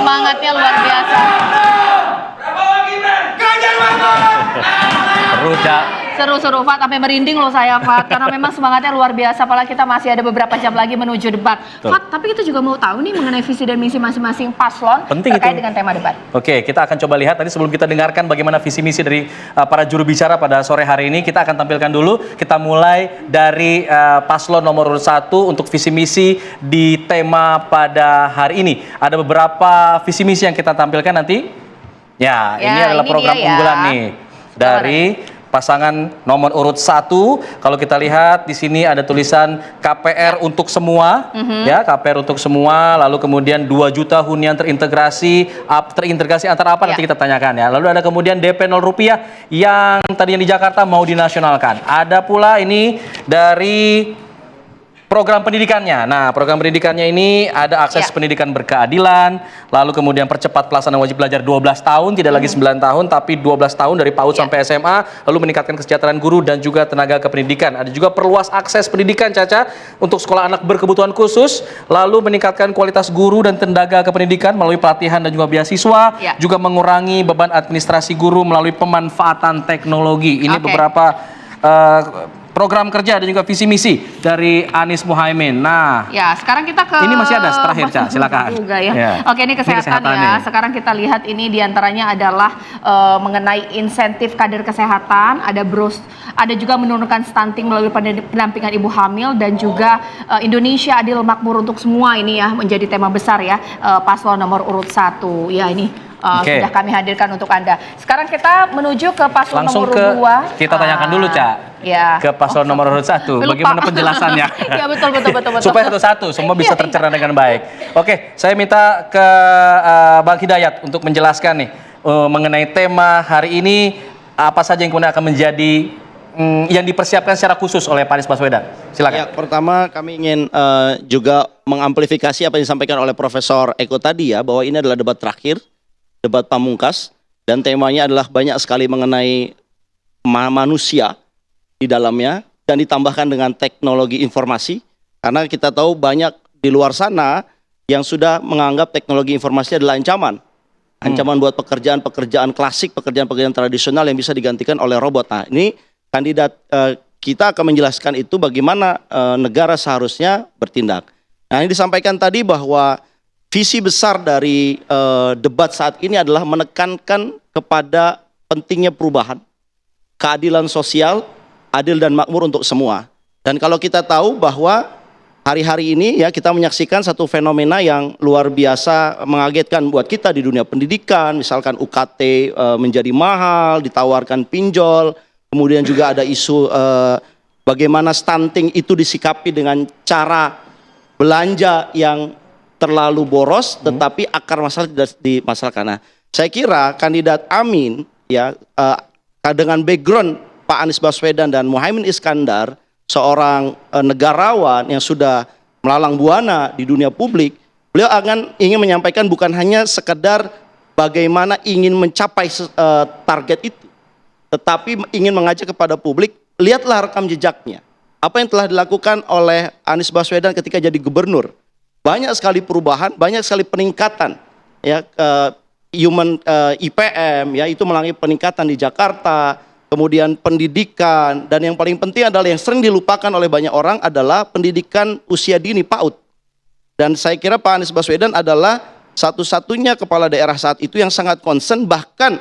semangatnya luar biasa. Seru, Cak. Seru-seru, Fat, sampai merinding loh saya, Fat, karena memang semangatnya luar biasa, apalagi kita masih ada beberapa jam lagi menuju debat. Betul. Fat, tapi kita juga mau tahu nih mengenai visi dan misi masing-masing paslon Penting terkait itu. dengan tema debat. Oke, kita akan coba lihat tadi sebelum kita dengarkan bagaimana visi misi dari para juru bicara pada sore hari ini. Kita akan tampilkan dulu. Kita mulai dari paslon nomor urut 1 untuk visi misi di tema pada hari ini. Ada beberapa visi misi yang kita tampilkan nanti. Ya, ini adalah program unggulan nih dari pasangan nomor urut 1. Kalau kita lihat di sini ada tulisan KPR untuk semua, ya, KPR untuk semua. Lalu kemudian 2 juta hunian terintegrasi antara apa nanti kita tanyakan ya. Lalu ada kemudian DP 0 rupiah yang tadinya di Jakarta mau dinasionalkan. Ada pula ini dari program pendidikannya. Nah, program pendidikannya ini ada akses pendidikan berkeadilan, lalu kemudian percepat pelaksanaan wajib belajar 12 tahun, tidak lagi 9 tahun, tapi 12 tahun dari PAUD sampai SMA, lalu meningkatkan kesejahteraan guru dan juga tenaga kependidikan. Ada juga perluas akses pendidikan, Caca, untuk sekolah anak berkebutuhan khusus, lalu meningkatkan kualitas guru dan tenaga kependidikan melalui pelatihan dan juga beasiswa, juga mengurangi beban administrasi guru melalui pemanfaatan teknologi. Ini beberapa program kerja dan juga visi misi dari Anies Muhaimin. Nah, ya sekarang kita ke ini masih ada terakhir, Cak, silakan. Juga, ya. Oke, ini kesehatan ya. Sekarang kita lihat ini diantaranya adalah mengenai insentif kader kesehatan, ada juga menurunkan stunting melalui pendampingan ibu hamil dan juga Indonesia adil makmur untuk semua ini ya menjadi tema besar ya paslon nomor urut 1. Ya ini. Sudah kami hadirkan untuk Anda. Sekarang kita menuju ke paslon nomor urut 2. Kita tanyakan dulu, Cak. Ya. Ke paslon nomor urut 1. Bagaimana penjelasannya? Ya betul. Supaya satu-satu semua bisa tercerna dengan baik. Oke, saya minta ke Bang Hidayat untuk menjelaskan nih mengenai tema hari ini apa saja yang kemudian akan menjadi yang dipersiapkan secara khusus oleh Pak Anies Baswedan. Silakan. Ya, pertama kami ingin juga mengamplifikasi apa yang disampaikan oleh Profesor Eko tadi ya, bahwa ini adalah debat terakhir, debat pamungkas, dan temanya adalah banyak sekali mengenai manusia di dalamnya dan ditambahkan dengan teknologi informasi, karena kita tahu banyak di luar sana yang sudah menganggap teknologi informasi adalah ancaman buat pekerjaan klasik, pekerjaan tradisional yang bisa digantikan oleh robot. Nah, ini kandidat kita akan menjelaskan itu bagaimana negara seharusnya bertindak. Nah, ini disampaikan tadi bahwa visi besar dari debat saat ini adalah menekankan kepada pentingnya perubahan, keadilan sosial, adil dan makmur untuk semua. Dan kalau kita tahu bahwa hari-hari ini ya kita menyaksikan satu fenomena yang luar biasa mengagetkan buat kita di dunia pendidikan, misalkan UKT menjadi mahal, ditawarkan pinjol, kemudian juga ada isu bagaimana stunting itu disikapi dengan cara belanja yang terlalu boros, tetapi akar masalah tidak dimasalahkan. Nah, saya kira kandidat Amin ya dengan background Pak Anies Baswedan dan Muhaimin Iskandar, seorang negarawan yang sudah melalang buana di dunia publik, beliau ingin menyampaikan bukan hanya sekedar bagaimana ingin mencapai target itu, tetapi ingin mengajak kepada publik, lihatlah rekam jejaknya. Apa yang telah dilakukan oleh Anies Baswedan ketika jadi gubernur. Banyak sekali perubahan, banyak sekali peningkatan ya, IPM ya, itu melalui peningkatan di Jakarta, kemudian pendidikan, dan yang paling penting adalah yang sering dilupakan oleh banyak orang adalah pendidikan usia dini PAUD. Dan saya kira Pak Anies Baswedan adalah satu-satunya kepala daerah saat itu yang sangat concern, bahkan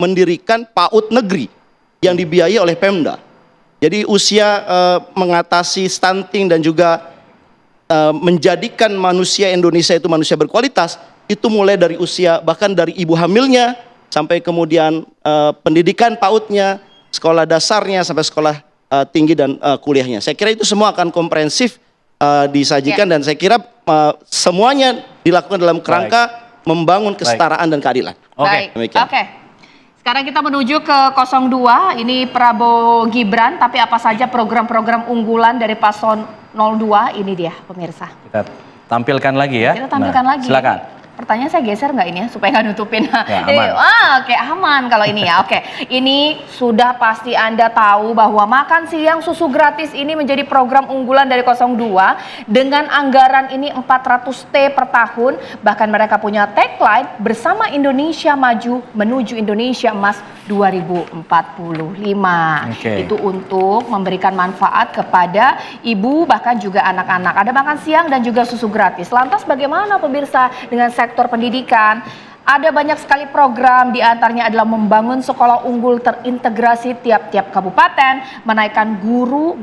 mendirikan PAUD negeri yang dibiayai oleh Pemda. Jadi usia mengatasi stunting dan juga menjadikan manusia Indonesia itu manusia berkualitas, itu mulai dari usia, bahkan dari ibu hamilnya sampai kemudian pendidikan PAUD-nya, sekolah dasarnya sampai sekolah tinggi dan kuliahnya. Saya kira itu semua akan komprehensif disajikan dan saya kira semuanya dilakukan dalam kerangka membangun kesetaraan dan keadilan. Oke. Sekarang kita menuju ke 02, ini Prabowo Gibran, tapi apa saja program-program unggulan dari paslon 02, ini dia pemirsa. Kita tampilkan lagi ya. Kita tampilkan lagi. Silakan. Pertanyaan saya geser nggak ini ya supaya nggak nutupin. Ya, Jadi, aman. oke aman kalau ini ya. Oke, ini sudah pasti Anda tahu bahwa makan siang susu gratis ini menjadi program unggulan dari 02 dengan anggaran ini 400T per tahun. Bahkan mereka punya tagline bersama Indonesia Maju menuju Indonesia Emas 2045. Oke. Itu untuk memberikan manfaat kepada ibu bahkan juga anak-anak. Ada makan siang dan juga susu gratis. Lantas bagaimana pemirsa dengan sektor pendidikan? Ada banyak sekali program, di antaranya adalah membangun sekolah unggul terintegrasi tiap-tiap kabupaten, menaikkan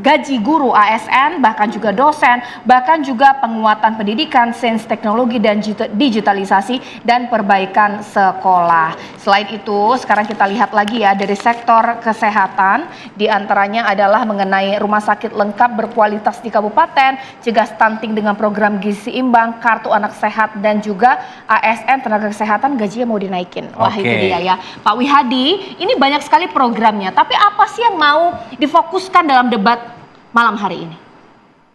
gaji guru ASN, bahkan juga dosen, bahkan juga penguatan pendidikan, sains teknologi dan digitalisasi, dan perbaikan sekolah. Selain itu, sekarang kita lihat lagi ya dari sektor kesehatan, di antaranya adalah mengenai rumah sakit lengkap berkualitas di kabupaten, cegah stunting dengan program gizi seimbang, kartu anak sehat, dan juga ASN tenaga kesehatan gajinya mau dinaikin. Wah, Oke. itu dia ya. Pak Wihadi, ini banyak sekali programnya, tapi apa sih yang mau difokuskan dalam debat malam hari ini?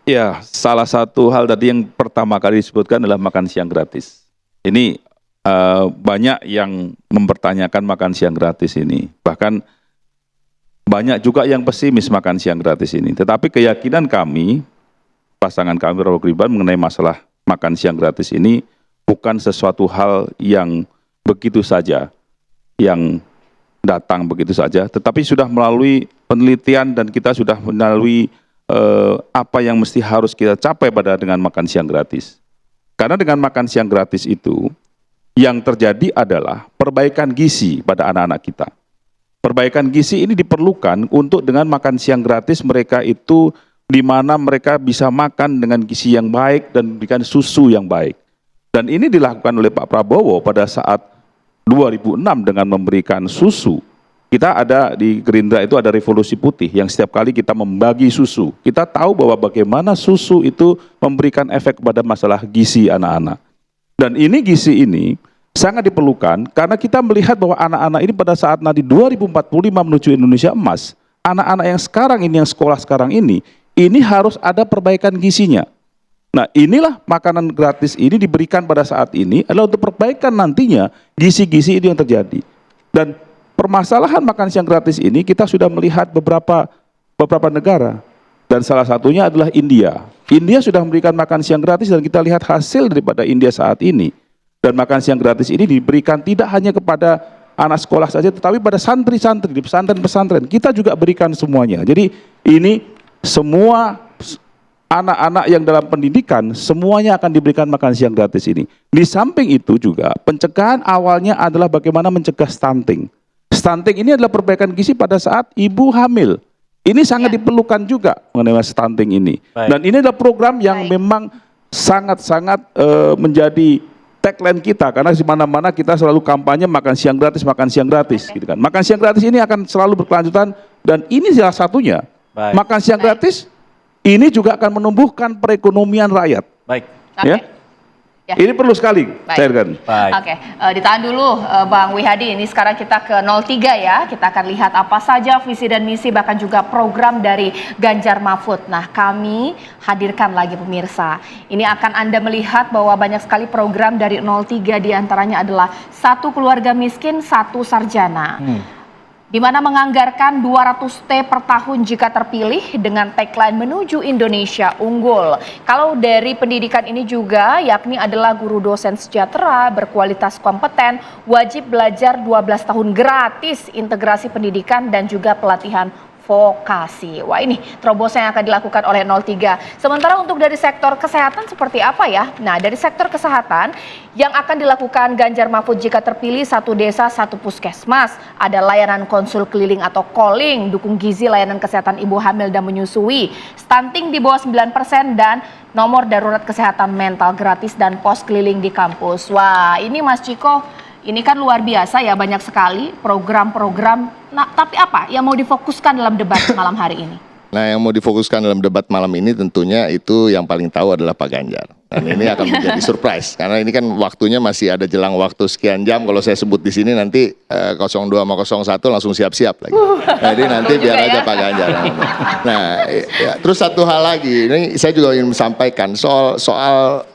Ya, salah satu hal tadi yang pertama kali disebutkan adalah makan siang gratis. Ini banyak yang mempertanyakan makan siang gratis ini. Bahkan banyak juga yang pesimis makan siang gratis ini. Tetapi keyakinan kami, pasangan kami Prabowo Gibran mengenai masalah makan siang gratis ini bukan sesuatu hal yang begitu saja, yang datang begitu saja, tetapi sudah melalui penelitian dan kita sudah melalui apa yang mesti harus kita capai dengan makan siang gratis. Karena dengan makan siang gratis itu, yang terjadi adalah perbaikan gizi pada anak-anak kita. Perbaikan gizi ini diperlukan untuk dengan makan siang gratis mereka itu di mana mereka bisa makan dengan gizi yang baik dan diberikan susu yang baik. Dan ini dilakukan oleh Pak Prabowo pada saat 2006 dengan memberikan susu. Kita ada di Gerindra itu ada revolusi putih yang setiap kali kita membagi susu. Kita tahu bahwa bagaimana susu itu memberikan efek pada masalah gizi anak-anak. Dan ini gizi ini sangat diperlukan karena kita melihat bahwa anak-anak ini pada saat nanti 2045 menuju Indonesia Emas, anak-anak yang sekarang ini, yang sekolah sekarang ini harus ada perbaikan gizinya. Nah, inilah makanan gratis ini diberikan pada saat ini adalah untuk perbaikan nantinya gizi-gizi itu yang terjadi. Dan permasalahan makan siang gratis ini kita sudah melihat beberapa negara dan salah satunya adalah India. India sudah memberikan makan siang gratis dan kita lihat hasil daripada India saat ini. Dan makan siang gratis ini diberikan tidak hanya kepada anak sekolah saja tetapi pada santri-santri di pesantren-pesantren. Kita juga berikan semuanya. Jadi ini semua anak-anak yang dalam pendidikan semuanya akan diberikan makan siang gratis ini. Di samping itu juga pencegahan awalnya adalah bagaimana mencegah stunting. Stunting ini adalah perbaikan gizi pada saat ibu hamil. Ini sangat diperlukan juga mengenai stunting ini. Baik. Dan ini adalah program yang memang sangat-sangat menjadi tagline kita karena di mana-mana kita selalu kampanye makan siang gratis gitu kan. Makan siang gratis ini akan selalu berkelanjutan dan ini salah satunya. Baik. Makan siang gratis ini juga akan menumbuhkan perekonomian rakyat. Baik. Ya. Ya. Ini perlu sekali, Baik. saya kan. Baik. Oke, ditahan dulu Bang Wihadi. Ini sekarang kita ke 03 ya. Kita akan lihat apa saja visi dan misi bahkan juga program dari Ganjar Mahfud. Nah, kami hadirkan lagi pemirsa. Ini akan Anda melihat bahwa banyak sekali program dari 03 diantaranya adalah satu keluarga miskin, satu sarjana. Di mana menganggarkan 200T per tahun jika terpilih dengan tagline menuju Indonesia unggul. Kalau dari pendidikan ini juga yakni adalah guru dosen sejahtera, berkualitas kompeten, wajib belajar 12 tahun gratis, integrasi pendidikan dan juga pelatihan vokasi. Wah, ini terobosan yang akan dilakukan oleh 03. Sementara untuk dari sektor kesehatan seperti apa ya? Nah, dari sektor kesehatan yang akan dilakukan Ganjar Mahfud jika terpilih satu desa satu puskesmas, ada layanan konsul keliling atau calling, dukung gizi layanan kesehatan ibu hamil dan menyusui, stunting di bawah 9% dan nomor darurat kesehatan mental gratis dan pos keliling di kampus. Wah, ini Mas Ciko, ini kan luar biasa ya, banyak sekali program-program. Nah, tapi apa yang mau difokuskan dalam debat malam hari ini? Nah, yang mau difokuskan dalam debat malam ini tentunya itu yang paling tahu adalah Pak Ganjar. Dan ini akan menjadi surprise karena ini kan waktunya masih ada jelang waktu sekian jam. Kalau saya sebut di sini nanti 02 sama 01 langsung siap-siap lagi. Jadi nanti biar aja Pak Ganjar. Nah, ya, terus satu hal lagi, ini saya juga ingin sampaikan soal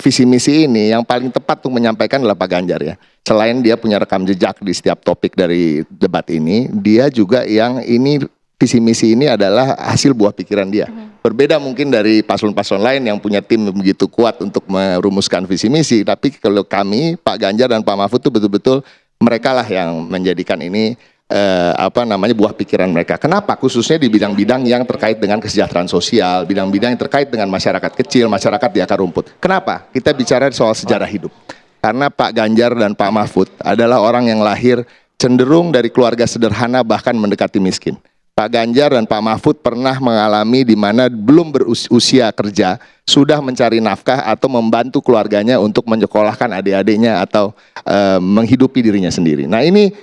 visi misi ini yang paling tepat untuk menyampaikan adalah Pak Ganjar ya. Selain dia punya rekam jejak di setiap topik dari debat ini, dia juga yang ini visi misi ini adalah hasil buah pikiran dia. Berbeda mungkin dari paslon-paslon lain yang punya tim begitu kuat untuk merumuskan visi misi, tapi kalau kami Pak Ganjar dan Pak Mahfud itu betul-betul mereka lah yang menjadikan ini buah pikiran mereka. Kenapa? Khususnya di bidang-bidang yang terkait dengan kesejahteraan sosial, bidang-bidang yang terkait dengan masyarakat kecil, masyarakat di akar rumput. Kenapa? Kita bicara soal sejarah hidup. Karena Pak Ganjar dan Pak Mahfud adalah orang yang lahir cenderung dari keluarga sederhana bahkan mendekati miskin. Pak Ganjar dan Pak Mahfud pernah mengalami di mana belum berusia kerja, sudah mencari nafkah atau membantu keluarganya untuk menyekolahkan adik-adiknya atau menghidupi dirinya sendiri. Nah ini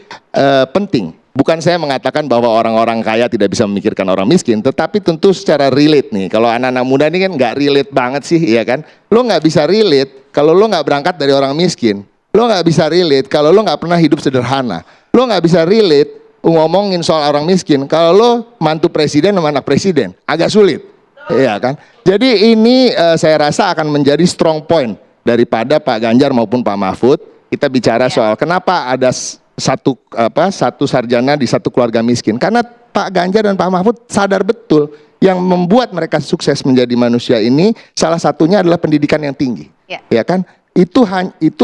penting. Bukan saya mengatakan bahwa orang-orang kaya tidak bisa memikirkan orang miskin, tetapi tentu secara relate nih. Kalau anak-anak muda ini kan nggak relate banget sih, ya kan? Lo nggak bisa relate kalau lo nggak berangkat dari orang miskin. Lo nggak bisa relate kalau lo nggak pernah hidup sederhana. Lo nggak bisa relate ngomongin soal orang miskin kalau lo mantu presiden sama anak presiden. Agak sulit, ya kan? Jadi ini saya rasa akan menjadi strong point daripada Pak Ganjar maupun Pak Mahfud. Kita bicara soal kenapa ada satu sarjana di satu keluarga miskin, karena Pak Ganjar dan Pak Mahfud sadar betul yang membuat mereka sukses menjadi manusia ini salah satunya adalah pendidikan yang tinggi, ya kan? Itu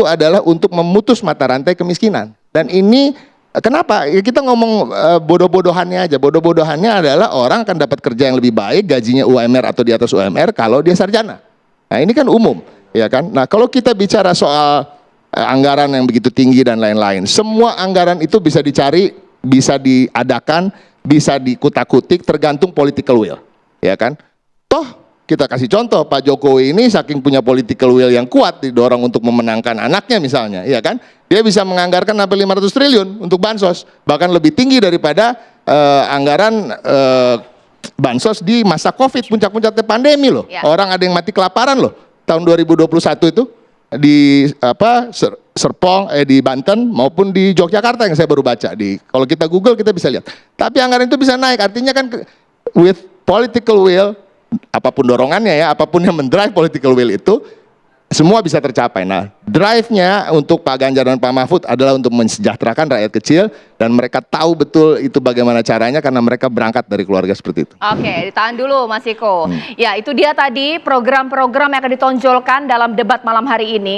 adalah untuk memutus mata rantai kemiskinan. Dan ini kenapa? Ya kita ngomong bodoh-bodohannya aja. Bodoh-bodohannya adalah orang akan dapat kerja yang lebih baik, gajinya UMR atau di atas UMR kalau dia sarjana. Nah ini kan umum, ya kan? Nah kalau kita bicara soal anggaran yang begitu tinggi dan lain-lain, semua anggaran itu bisa dicari, bisa diadakan, bisa dikutak-kutik tergantung political will, ya kan? Toh kita kasih contoh, Pak Jokowi ini saking punya political will yang kuat didorong untuk memenangkan anaknya misalnya, ya kan? Dia bisa menganggarkan sampai 500 triliun untuk bansos, bahkan lebih tinggi daripada anggaran bansos di masa Covid, puncak-puncaknya pandemi loh. Orang ada yang mati kelaparan loh tahun 2021 itu. Di Serpong, di Banten maupun di Yogyakarta yang saya baru baca. Kalau kita Google kita bisa lihat. Tapi anggaran itu bisa naik. Artinya kan with political will, apapun dorongannya ya, apapun yang mendrive political will itu, semua bisa tercapai. Nah, drive-nya untuk Pak Ganjar dan Pak Mahfud adalah untuk mensejahterakan rakyat kecil dan mereka tahu betul itu bagaimana caranya karena mereka berangkat dari keluarga seperti itu. Oke, ditahan dulu Mas Iko. Ya, itu dia tadi program-program yang akan ditonjolkan dalam debat malam hari ini.